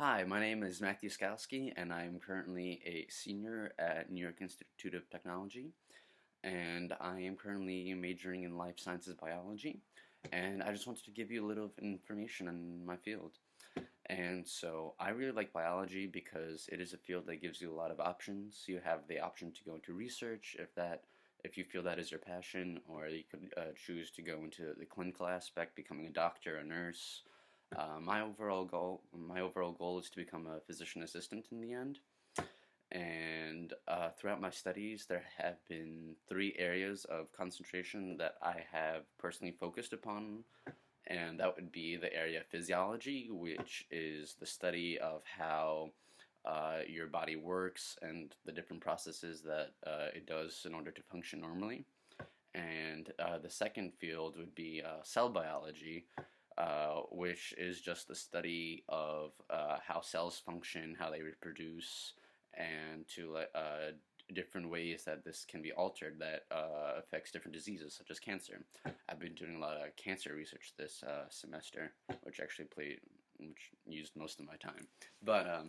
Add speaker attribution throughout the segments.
Speaker 1: Hi, my name is Matthew Skalski, and I'm currently a senior at New York Institute of Technology, and I am currently majoring in life sciences biology. And I just wanted to give you a little information on my field. And so I really like biology because it is a field that gives you a lot of options. You have the option to go into research if you feel that is your passion, or you could choose to go into the clinical aspect, becoming a doctor, a nurse. My overall goal is to become a physician assistant in the end. And throughout my studies, there have been three areas of concentration that I have personally focused upon, and that would be the area of physiology, which is the study of how your body works and the different processes that it does in order to function normally. And the second field would be cell biology, which is just the study of how cells function, how they reproduce, and to different ways that this can be altered that affects different diseases such as cancer. I've been doing a lot of cancer research this semester, which used most of my time. But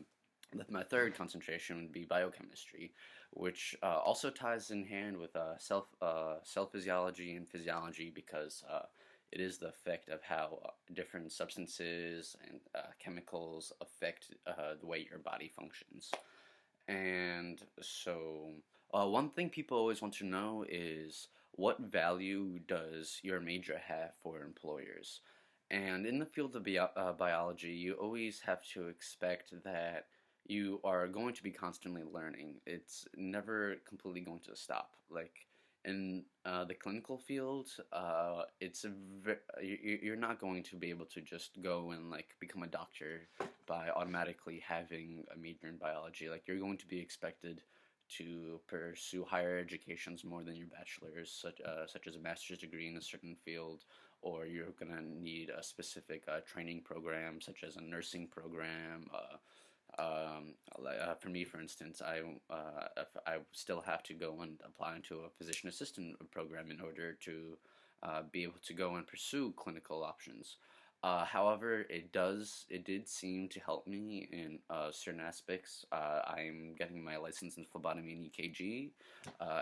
Speaker 1: my third concentration would be biochemistry, which also ties in hand with cell physiology and physiology because it is the effect of how different substances and chemicals affect the way your body functions. And so, one thing people always want to know is what value does your major have for employers? And in the field of biology, you always have to expect that you are going to be constantly learning. It's never completely going to stop. Like in the clinical field, you're not going to be able to just go and like become a doctor by automatically having a major in biology. Like you're going to be expected to pursue higher educations more than your bachelor's, such as a master's degree in a certain field, or you're gonna need a specific training program, such as a nursing program. For me, for instance, if I still have to go and apply into a physician assistant program in order to be able to go and pursue clinical options. However, it did seem to help me in certain aspects. I'm getting my license in phlebotomy and EKG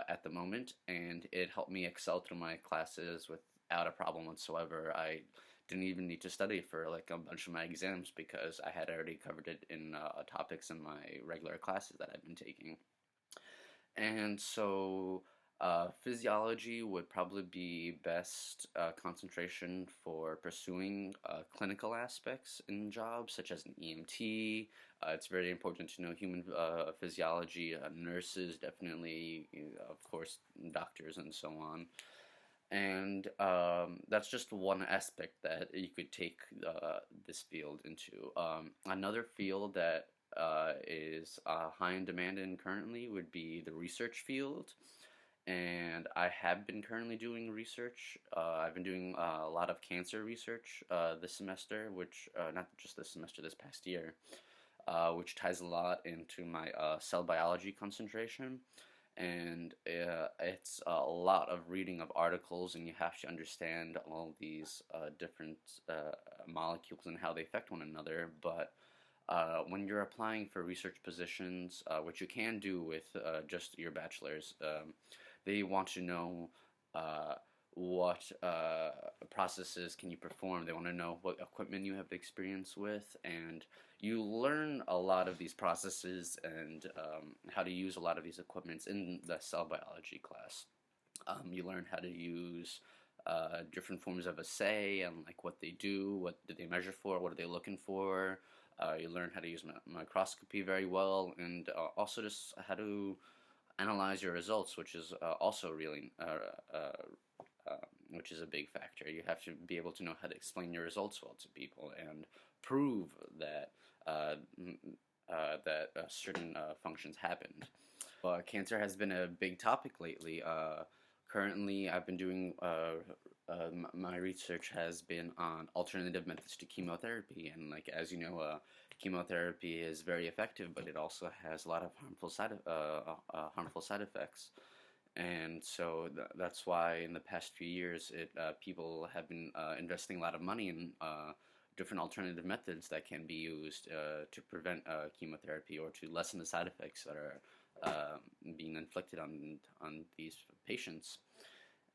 Speaker 1: at the moment, and it helped me excel through my classes without a problem whatsoever. I didn't even need to study for like a bunch of my exams because I had already covered it in topics in my regular classes that I've been taking. And so physiology would probably be best concentration for pursuing clinical aspects in jobs, such as an EMT. It's very important to know human physiology. Nurses, definitely, of course, doctors, and so on. And that's just one aspect that you could take this field into. Another field that is high in demand in currently would be the research field. And I have been currently doing research. I've been doing a lot of cancer research this semester, which, not just this semester, this past year, which ties a lot into my cell biology concentration. And it's a lot of reading of articles, and you have to understand all these different molecules and how they affect one another. But when you're applying for research positions, which you can do with just your bachelor's, they want to know uh, what processes can you perform. They want to know what equipment you have experience with, and you learn a lot of these processes and how to use a lot of these equipments in the cell biology class. You learn how to use different forms of assay and like what they do, what do they measure for, what are they looking for. You learn how to use microscopy very well, and also just how to analyze your results, which is also really which is a big factor. You have to be able to know how to explain your results well to people and prove that certain functions happened. Cancer has been a big topic lately. Currently, I've been doing my research has been on alternative methods to chemotherapy, and like as you know, chemotherapy is very effective, but it also has a lot of harmful side effects. And so that's why in the past few years, people have been investing a lot of money in different alternative methods that can be used to prevent chemotherapy or to lessen the side effects that are being inflicted on these patients.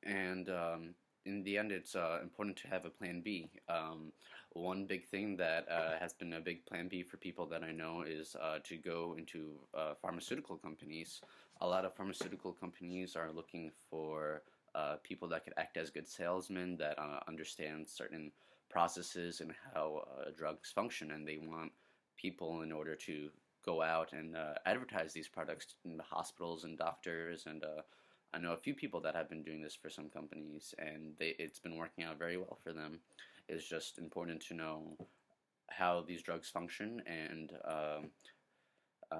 Speaker 1: And in the end, it's important to have a plan B. One big thing that has been a big plan B for people that I know is to go into pharmaceutical companies. A lot of pharmaceutical companies are looking for people that could act as good salesmen that understand certain processes and how drugs function, and they want people in order to go out and advertise these products in the hospitals and doctors. And I know a few people that have been doing this for some companies, and it's been working out very well for them. It's just important to know how these drugs function, and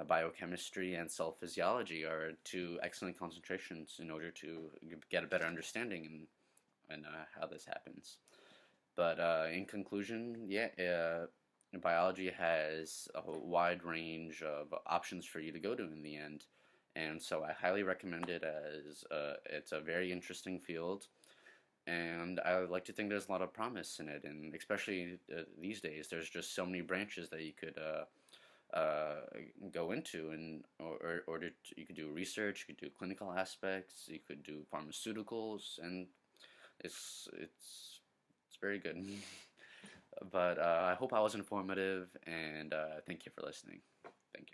Speaker 1: biochemistry and cell physiology are two excellent concentrations in order to get a better understanding and how this happens. But in conclusion, yeah, biology has a wide range of options for you to go to in the end. And so I highly recommend it, as it's a very interesting field. And I would like to think there's a lot of promise in it. And especially these days, there's just so many branches that you could go into, and you could do research, you could do clinical aspects, you could do pharmaceuticals, and it's very good. But I hope I was informative, and thank you for listening. Thank you.